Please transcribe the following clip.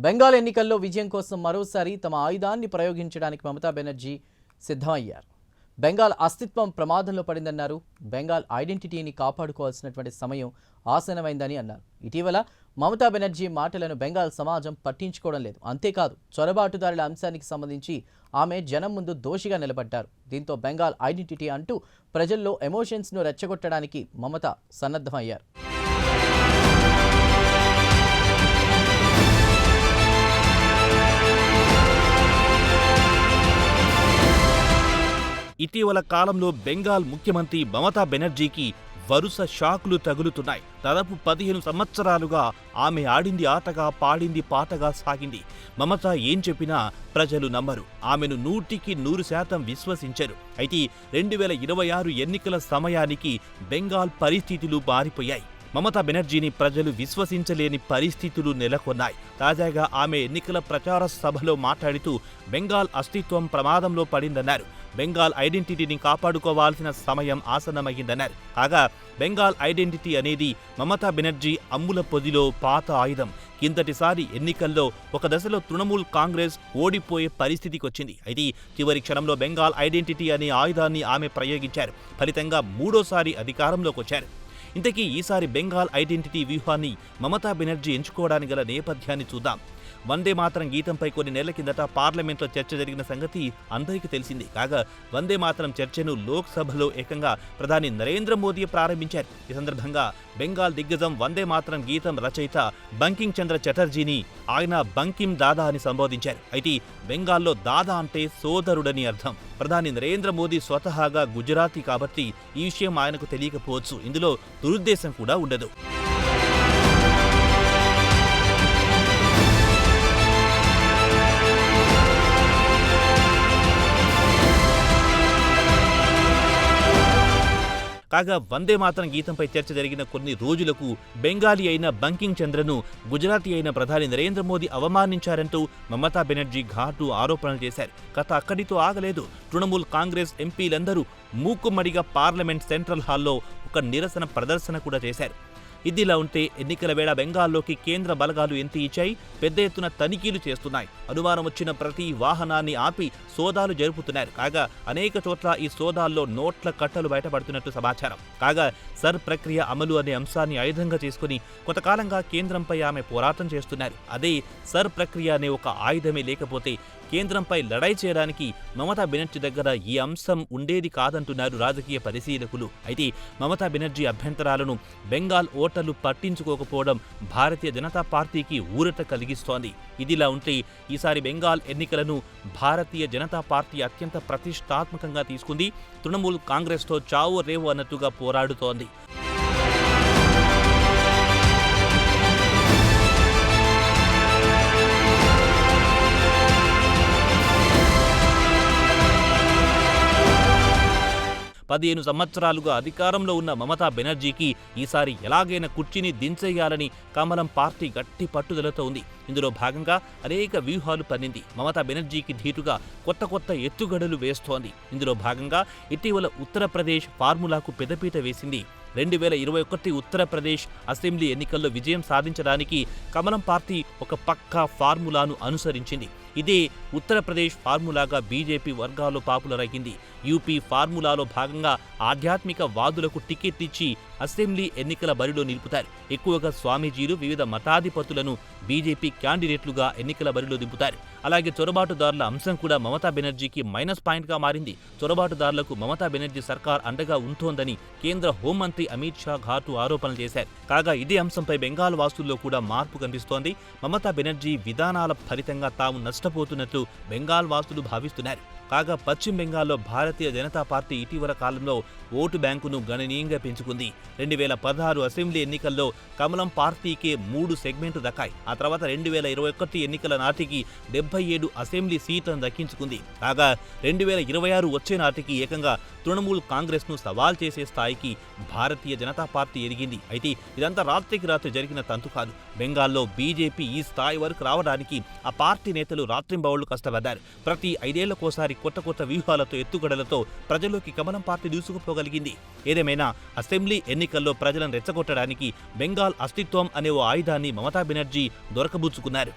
బెంగాల్ ఎన్నికల్లో విజయం కోసం మరోసారి తమ ఆయుధాన్ని ప్రయోగించడానికి మమతా బెనర్జీ సిద్ధమయ్యారు. బెంగాల్ అస్తిత్వం ప్రమాదంలో పడిందన్నారు. బెంగాల్ ఐడెంటిటీని కాపాడుకోవాల్సినటువంటి సమయం ఆసన్నమైందని అన్నారు. ఇటీవల మమతా బెనర్జీ మాటలను బెంగాల్ సమాజం పట్టించుకోవడం లేదు. అంతేకాదు, చొరబాటుదారుల అంశానికి సంబంధించి ఆమె జనం ముందు దోషిగా నిలబడ్డారు. దీంతో బెంగాల్ ఐడెంటిటీ అంటూ ప్రజల్లో ఎమోషన్స్ను రెచ్చగొట్టడానికి మమత సన్నద్ధమయ్యారు. ఇటీవల కాలంలో బెంగాల్ ముఖ్యమంత్రి మమతా బెనర్జీకి వరుస షాకులు తగులుతున్నాయి. దాదాపు 15 సంవత్సరాలుగా ఆమె ఆడింది ఆటగా, పాడింది పాటగా సాగింది. మమత ఏం చెప్పినా ప్రజలు నమ్మరు. ఆమెను 100% విశ్వసించరు. అయితే 2026 ఎన్నికల సమయానికి బెంగాల్ పరిస్థితులు మారిపోయాయి. మమతా బెనర్జీని ప్రజలు విశ్వసించలేని పరిస్థితులు నెలకొన్నాయి. తాజాగా ఆమె ఎన్నికల ప్రచార సభలో మాట్లాడుతూ బెంగాల్ అస్తిత్వం ప్రమాదంలో పడిందన్నారు. బెంగాల్ ఐడెంటిటీని కాపాడుకోవాల్సిన సమయం ఆసన్నమైందన్నారు. కాగా బెంగాల్ ఐడెంటిటీ అనేది మమతా బెనర్జీ అమ్ముల పొదిలో పాత ఆయుధం. కిందటిసారి ఎన్నికల్లో ఒక దశలో తృణమూల్ కాంగ్రెస్ ఓడిపోయే పరిస్థితికొచ్చింది. అయితే చివరి క్షణంలో బెంగాల్ ఐడెంటిటీ అనే ఆయుధాన్ని ఆమె ప్రయోగించారు. ఫలితంగా మూడోసారి అధికారంలోకి వచ్చారు. ఇంతకీ ఈసారి బెంగాల్ ఐడెంటిటీ వ్యూహాన్ని మమతా బెనర్జీ ఎంచుకోవడానికి గల నేపథ్యాన్ని చూద్దాం. వందే మాతరం గీతంపై కొన్ని నెలల కిందట పార్లమెంట్లో చర్చ జరిగిన సంగతి అందరికీ తెలిసింది. కాగా వందే మాతరం చర్చను లోక్సభలో ఏకంగా ప్రధాని నరేంద్ర మోదీ ప్రారంభించారు. ఈ సందర్భంగా బెంగాల్ దిగ్గజం వందే మాతరం గీతం రచయిత బంకిం చంద్ర చటర్జీని ఆయన బంకిం దాదా అని సంబోధించారు. అయితే బెంగాల్లో దాదా అంటే సోదరుడని అర్థం. ప్రధాని నరేంద్ర మోదీ స్వతహాగా గుజరాతీ కాబట్టి ఈ విషయం ఆయనకు తెలియకపోవచ్చు. ఇందులో దురుద్దేశం కూడా ఉండదు. కాగా వందే మాతరం గీతంపై చర్చ జరిగిన కొన్ని రోజులకు బెంగాలీ అయిన బంకిం చంద్రను గుజరాతీ అయిన ప్రధాని నరేంద్ర మోదీ అవమానించారంటూ మమతా బెనర్జీ ఘాటు ఆరోపణలు చేశారు. కథ అక్కడితో ఆగలేదు. తృణమూల్ కాంగ్రెస్ ఎంపీలందరూ మూకుమ్మడిగా పార్లమెంట్ సెంట్రల్ హాల్లో ఒక నిరసన ప్రదర్శన కూడా చేశారు. ఇదిలా ఉంటే ఎన్నికల వేళ బెంగాల్లోకి కేంద్ర బలగాలు ఎంట్రీ ఇచ్చాయి. పెద్ద ఎత్తున తనిఖీలు చేస్తున్నాయి. అనుమానం వచ్చిన ప్రతి వాహనాన్ని ఆపి సోదాలు జరుపుతున్నారు. కాగా అనేక చోట్ల ఈ సోదాల్లో నోట్ల కట్టలు బయటపడుతున్నట్టు సమాచారం. కాగా సర్ ప్రక్రియ అమలు అనే అంశాన్ని ఆయుధంగా చేసుకుని కొంతకాలంగా కేంద్రంపై ఆమె పోరాటం చేస్తున్నారు. అదే సర్ ప్రక్రియ అనే ఒక ఆయుధమే లేకపోతే కేంద్రంపై లడాయి చేయడానికి మమతా బెనర్జీ దగ్గర ఈ అంశం ఉండేది కాదంటున్నారు రాజకీయ పరిశీలకులు. అయితే మమతా బెనర్జీ అభ్యంతరాలను బెంగాల్ ఓటర్లు పట్టించుకోకపోవడం భారతీయ జనతా పార్టీకి ఊరట కలిగిస్తోంది. ఇదిలా ఉంటే ఈసారి బెంగాల్ ఎన్నికలను భారతీయ జనతా పార్టీ అత్యంత ప్రతిష్టాత్మకంగా తీసుకుంది. తృణమూల్ కాంగ్రెస్తో చావో రేవో అన్నట్టుగా పోరాడుతోంది. పదిహేను సంవత్సరాలుగా అధికారంలో ఉన్న మమతా బెనర్జీకి ఈసారి ఎలాగైనా కుర్చీని దించేయాలని కమలం పార్టీ గట్టి పట్టుదలతో ఉంది. ఇందులో భాగంగా అనేక వ్యూహాలు పన్నింది. మమతా బెనర్జీకి ధీటుగా కొత్త ఎత్తుగడలు వేస్తోంది. ఇందులో భాగంగా ఇటీవల ఉత్తరప్రదేశ్ ఫార్ములాకు పెద్దపీట వేసింది. 2021 ఉత్తరప్రదేశ్ అసెంబ్లీ ఎన్నికల్లో విజయం సాధించడానికి కమలం పార్టీ ఒక పక్కా ఫార్ములాను అనుసరించింది. ఇదే ఉత్తరప్రదేశ్ ఫార్ములాగా బీజేపీ వర్గాల్లో పాపులర్ అయ్యింది. యూపీ ఫార్ములాలో భాగంగా ఆధ్యాత్మిక వాదులకు టికెట్ ఇచ్చి అసెంబ్లీ ఎన్నికల బరిలో నిలుపుతారు. ఎక్కువగా స్వామీజీలు, వివిధ మతాధిపతులను బీజేపీ క్యాండిడేట్లుగా ఎన్నికల బరిలో దింపుతారు. అలాగే చొరబాటుదారుల అంశం కూడా మమతా బెనర్జీకి మైనస్ పాయింట్గా మారింది. చొరబాటుదారులకు మమతా బెనర్జీ సర్కార్ అండగా ఉంటోందని కేంద్ర హోంమంత్రి అమిత్ షా ఘాటు ఆరోపణలు చేశారు. కాగా ఇదే అంశంపై బెంగాల్ వాసుల్లో కూడా మార్పు కనిపిస్తోంది. మమతా బెనర్జీ విధానాల ఫలితంగా తాము నష్టపోతున్నట్లు బెంగాల్ వాసులు భావిస్తున్నారు. కాగా పశ్చిమ బెంగాల్లో భారతీయ జనతా పార్టీ ఇటీవల కాలంలో ఓటు బ్యాంకును గణనీయంగా పెంచుకుంది. 2016 అసెంబ్లీ ఎన్నికల్లో కమలం పార్టీకే 3 సెగ్మెంట్లు దక్కాయి. ఆ తర్వాత 2021 ఎన్నికల నాటికి 77 అసెంబ్లీ సీట్లను దక్కించుకుంది. కాగా 2026 వచ్చే నాటికి ఏకంగా తృణమూల్ కాంగ్రెస్ను సవాల్ చేసే స్థాయికి భారతీయ జనతా పార్టీ ఎదిగింది. అయితే ఇదంతా రాత్రికి రాత్రి జరిగిన తంతు కాదు. బెంగాల్లో బీజేపీ ఈ స్థాయి వరకు రావడానికి ఆ పార్టీ నేతలు రాత్రింబవళ్లు కష్టపడ్డారు. ప్రతి 5 ఏళ్లకోసారి కొత్త కొత్త వ్యూహాలతో ఎత్తుగడలతో ప్రజల్లోకి కమలం పార్టీ దూసుకుపోగలిగింది. ఏదేమైనా అసెంబ్లీ ఎన్నికల్లో ప్రజలను రెచ్చగొట్టడానికి బెంగాల్ అస్తిత్వం అనే ఓ ఆయుధాన్ని మమతా బెనర్జీ దొరకబుచ్చుకున్నారు.